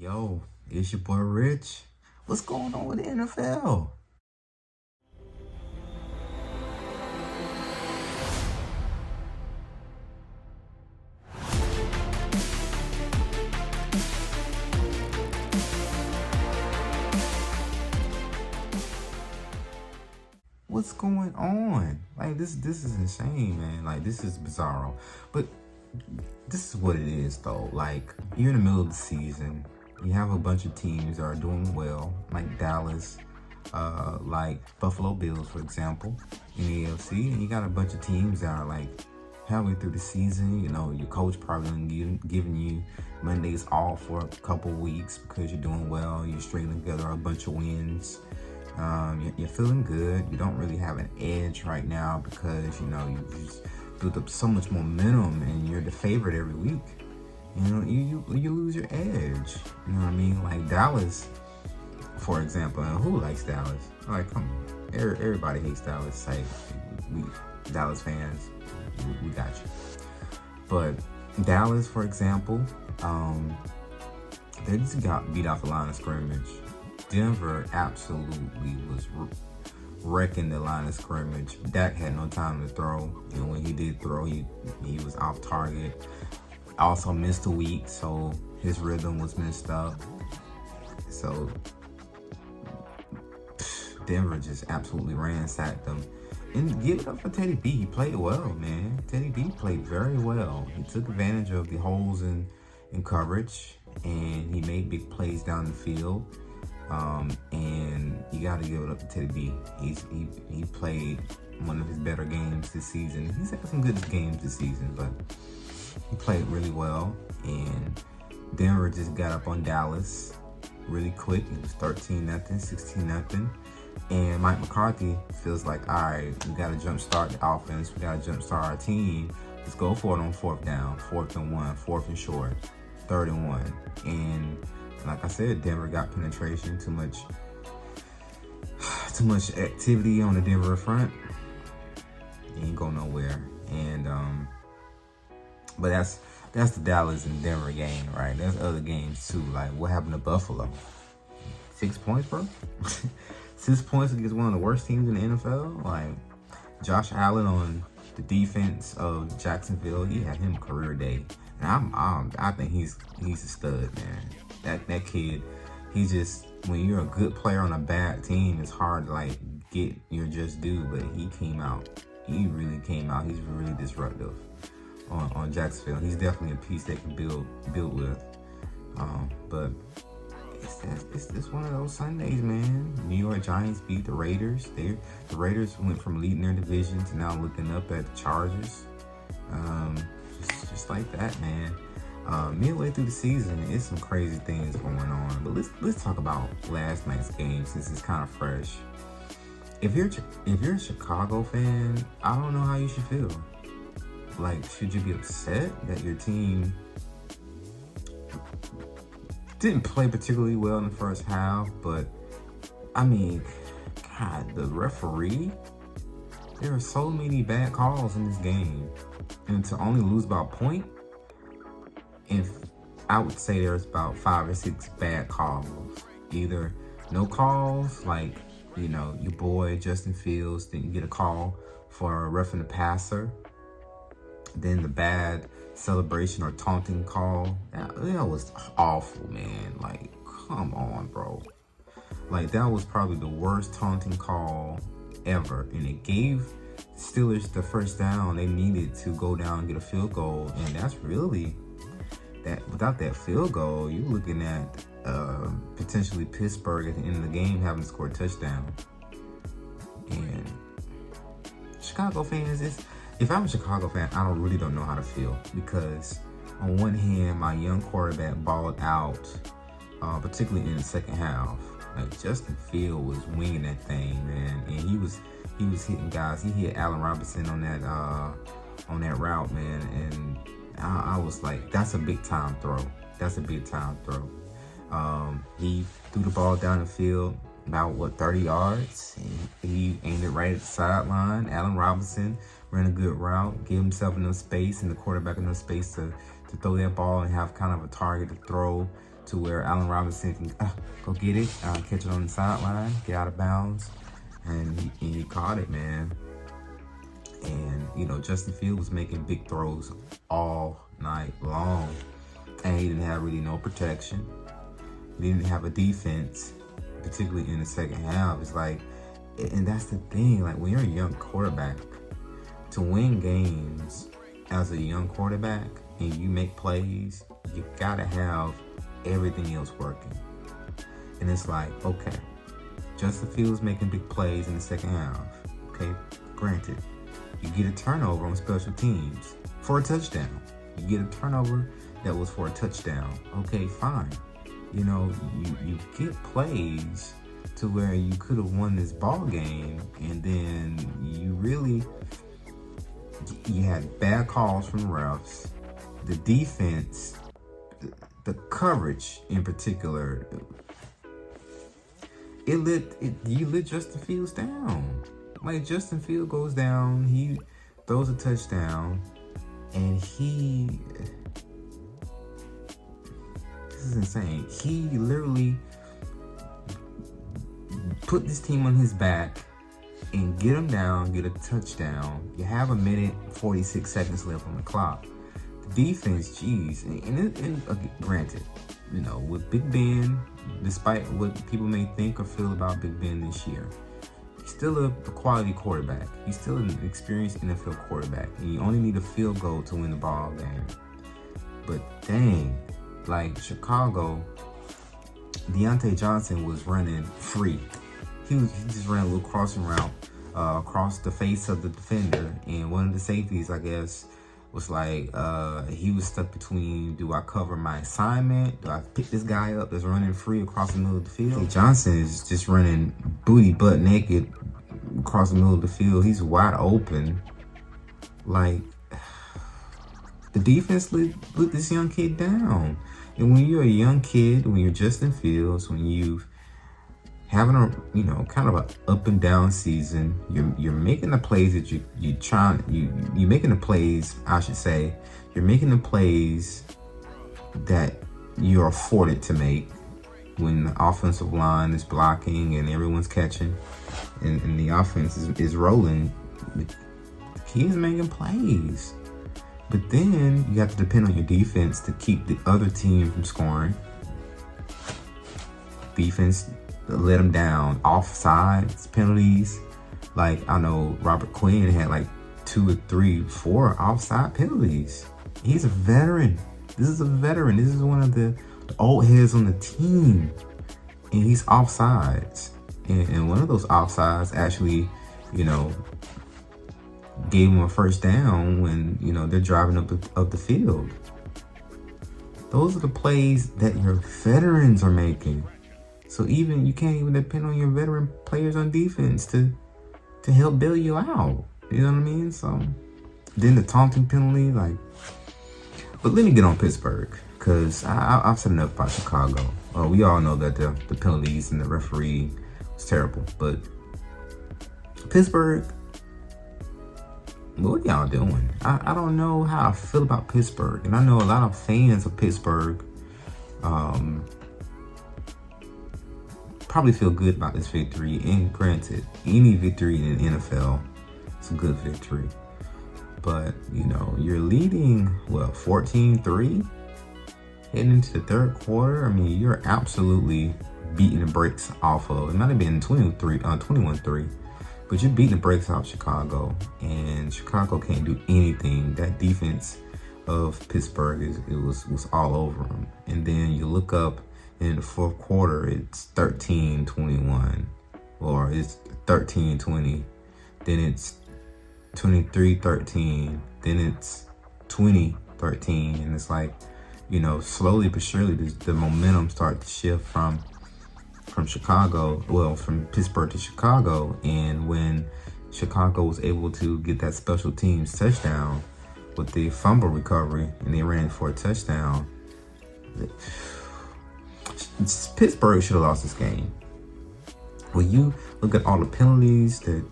Yo, it's your boy Rich. What's going on with the NFL? What's going on? Like this is insane, man. Like this is bizarro. But this is what it is though. Like you're in the middle of the season. You have a bunch of teams that are doing well, like Dallas, like Buffalo Bills, for example, in the AFC, and you got a bunch of teams that are like halfway through the season. You know, your coach probably giving you Mondays off for a couple weeks because you're doing well. You're stringing together a bunch of wins. You're feeling good. You don't really have an edge right now because you just built up so much momentum and you're the favorite every week. You lose your edge. You know what I mean? Like Dallas, for example. And who likes Dallas? Like, come on. Everybody hates Dallas. Like, we Dallas fans, we got you. But Dallas, for example, they just got beat off the line of scrimmage. Denver absolutely was wrecking the line of scrimmage. Dak had no time to throw. When he did throw, he was off target. Also missed a week, so his rhythm was messed up. So Denver just absolutely ransacked them. And give it up for Teddy B. He played well, man. Teddy B played very well. He took advantage of the holes in coverage, and he made big plays down the field. And you got to give it up to Teddy B. He played one of his better games this season. He's had some good games this season, but he played really well. And Denver just got up on Dallas really quick. It was 13-0, 16-0. And Mike McCarthy feels like, all right, we got to jumpstart the offense. We got to jumpstart our team. Let's go for it on fourth down, 4th and 1, 4th and short, 3rd and 1. And like I said, Denver got penetration, too much activity on the Denver front. You ain't go nowhere. And but that's the Dallas and Denver game, right? There's other games too. Like what happened to Buffalo? 6 points, bro. 6 points against one of the worst teams in the NFL. Like Josh Allen on the defense of Jacksonville, he had him a career day. And I think he's a stud, man. That kid, he just, when you're a good player on a bad team, it's hard to like get your just due. But he came out. He really came out. He's really disruptive on Jacksonville. He's definitely a piece they can build with. But it's one of those Sundays, man. New York Giants beat the Raiders. The Raiders went from leading their division to now looking up at the Chargers. Just like that, man. Midway through the season, it's some crazy things going on. But let's talk about last night's game since it's kind of fresh. If you're a Chicago fan, I don't know how you should feel. Like, should you be upset that your team didn't play particularly well in the first half? But I mean, God, the referee. There are so many bad calls in this game, and to only lose by a point. And I would say there's about 5 or 6 bad calls. Either no calls, like, your boy Justin Fields didn't get a call for roughing the passer. Then the bad celebration or taunting call. That was awful, man. Like, come on, bro. Like, that was probably the worst taunting call ever. And it gave Steelers the first down they needed to go down and get a field goal. And that's really that. Without that field goal, you're looking at potentially Pittsburgh at the end of the game having to score a touchdown. And Chicago fans, if I'm a Chicago fan, I really don't know how to feel, because on one hand, my young quarterback balled out, particularly in the second half. Like Justin Fields was winging that thing, man, and he was hitting guys. He hit Allen Robinson on that route, man, and I was like, that's a big time throw. That's a big time throw. He threw the ball down the field about 30 yards. And he aimed it right at the sideline. Allen Robinson ran a good route, gave himself enough space and the quarterback enough space to throw that ball and have kind of a target to throw to where Allen Robinson can go get it, catch it on the sideline, get out of bounds, and he caught it, man. And, you know, Justin Fields was making big throws all night long. And he didn't have really no protection. He didn't have a defense, particularly in the second half. It's like, and that's the thing, like when you're a young quarterback, to win games as a young quarterback and you make plays, you gotta have everything else working. And it's like, okay, Justin Fields making big plays in the second half. Okay, granted. You get a turnover on special teams for a touchdown. You get a turnover that was for a touchdown. Okay, fine. You know, you get plays to where you could have won this ball game, and then you had bad calls from the refs. The defense, the coverage in particular, you let Justin Fields down. Like, Justin Fields goes down, he throws a touchdown, and this is insane. He literally put this team on his back and get him down, get a touchdown. You have 1:46 seconds left on the clock. The defense, geez, and granted, you know, with Big Ben, despite what people may think or feel about Big Ben this year, he's still a quality quarterback. He's still an experienced NFL quarterback. And you only need a field goal to win the ball game. But dang, like Chicago, Deontay Johnson was running free. He just ran a little crossing route across the face of the defender. And one of the safeties, I guess, was like, he was stuck between, do I cover my assignment? Do I pick this guy up that's running free across the middle of the field? Johnson is just running booty butt naked across the middle of the field. He's wide open. Like, the defense let this young kid down. And when you're a young kid, when you're Justin Fields, when you've having a, you know, kind of a up and down season, you're making the plays that you're making the plays, I should say, you're making the plays that you're afforded to make when the offensive line is blocking and everyone's catching and the offense is rolling. The kid's making plays. But then you have to depend on your defense to keep the other team from scoring. Defense let them down. Offsides, penalties. Like, I know Robert Quinn had like 2 or 3, 4 offside penalties. He's a veteran. This is a veteran. This is one of the old heads on the team. And he's offsides. And one of those offsides actually, you know, gave him a first down when, you know, they're driving up the field. Those are the plays that your veterans are making. So you can't even depend on your veteran players on defense to help bail you out. You know what I mean? So then the taunting penalty, like. But let me get on Pittsburgh, because I've said enough about Chicago. We all know that the penalties and the referee was terrible. But Pittsburgh, what are y'all doing? I don't know how I feel about Pittsburgh. And I know a lot of fans of Pittsburgh probably feel good about this victory. And granted, any victory in the NFL is a good victory. But, you know, you're leading, 14-3 heading into the third quarter. I mean, you're absolutely beating the brakes off of, it might have been 21-3, but you're beating the brakes off Chicago, and Chicago can't do anything. That defense of Pittsburgh, it was all over them. And then you look up in the fourth quarter, it's 13-21, or it's 13-20, then it's 23-13, then it's 20-13, and it's like, you know, slowly but surely the momentum starts to shift from Chicago, from Pittsburgh to Chicago. And when Chicago was able to get that special teams touchdown with the fumble recovery, and they ran for a touchdown, Pittsburgh should have lost this game. When you look at all the penalties that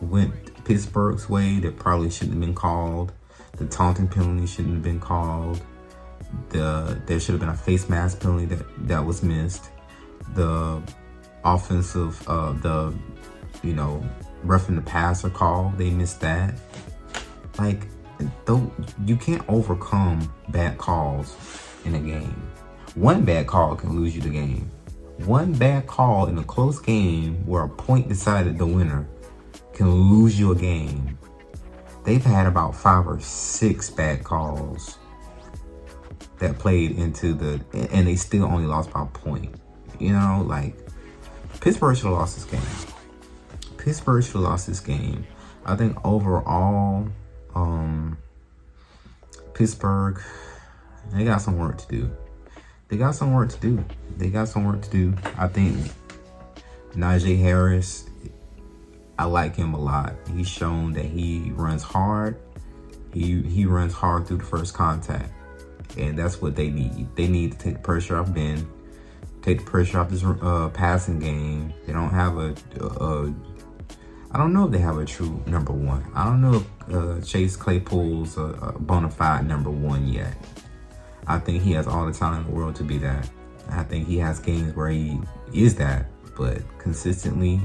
went Pittsburgh's way that probably shouldn't have been called, the taunting penalty shouldn't have been called, There should have been a face mask penalty that was missed. The offensive, roughing the passer call, they missed that. Like, though, you can't overcome bad calls in a game. One bad call can lose you the game. One bad call in a close game where a point decided the winner can lose you a game. They've had about 5 or 6 bad calls that played into and they still only lost by a point. Like, Pittsburgh should have lost this game. I think overall, Pittsburgh, they got some work to do. I think Najee Harris, I like him a lot. He's shown that he runs hard. He runs hard through the first contact. And that's what they need. They need to take the pressure off Ben, take the pressure off this passing game. They don't have I don't know if they have a true number one. I don't know if Chase Claypool's a bona fide number one yet. I think he has all the talent in the world to be that. I think he has games where he is that, but consistently,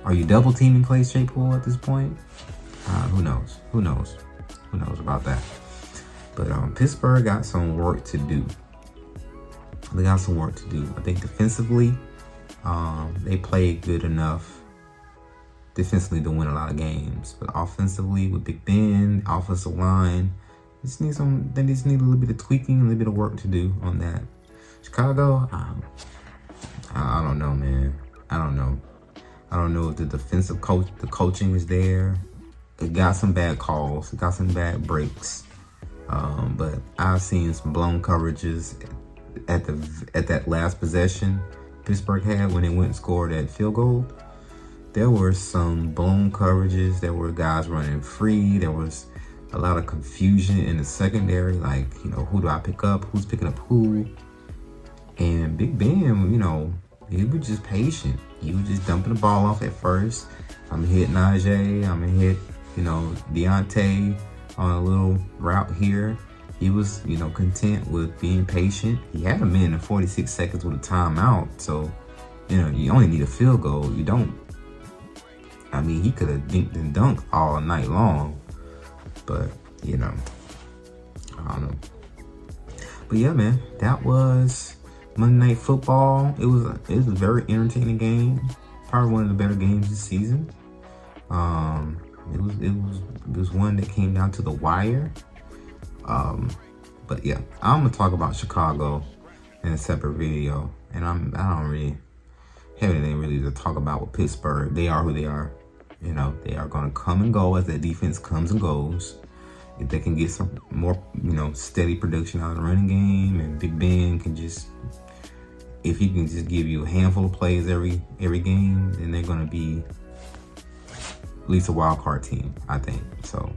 are you double teaming Claypool at this point? Who knows? Who knows about that? But Pittsburgh got some work to do. I think defensively, they played good enough defensively to win a lot of games. But offensively, with Big Ben, offensive line, they just need a little bit of tweaking, a little bit of work to do on that. Chicago, I don't know, man. I don't know if the defensive coaching is there. It got some bad calls. It got some bad breaks. But I've seen some blown coverages at that last possession Pittsburgh had when they went and scored that field goal. There were some blown coverages. There were guys running free. There was a lot of confusion in the secondary. Like, who do I pick up? Who's picking up who? And Big Ben, he was just patient. He was just dumping the ball off at first. I'm gonna hit Najee. I'm gonna hit, Deontay on a little route here. He was, content with being patient. He had a minute and 46 seconds with a timeout. So, you only need a field goal. You don't. I mean, he could have dinked and dunked all night long. But, I don't know. But yeah, man, that was Monday Night Football. It was a very entertaining game. Probably one of the better games this season. It was one that came down to the wire. But yeah, I'm gonna talk about Chicago in a separate video, and I don't really have anything really to talk about with Pittsburgh. They are who they are. They are gonna come and go as their defense comes and goes. If they can get some more, steady production out of the running game, and Big Ben can if he can just give you a handful of plays every game, then they're gonna be at least a wild card team, I think. So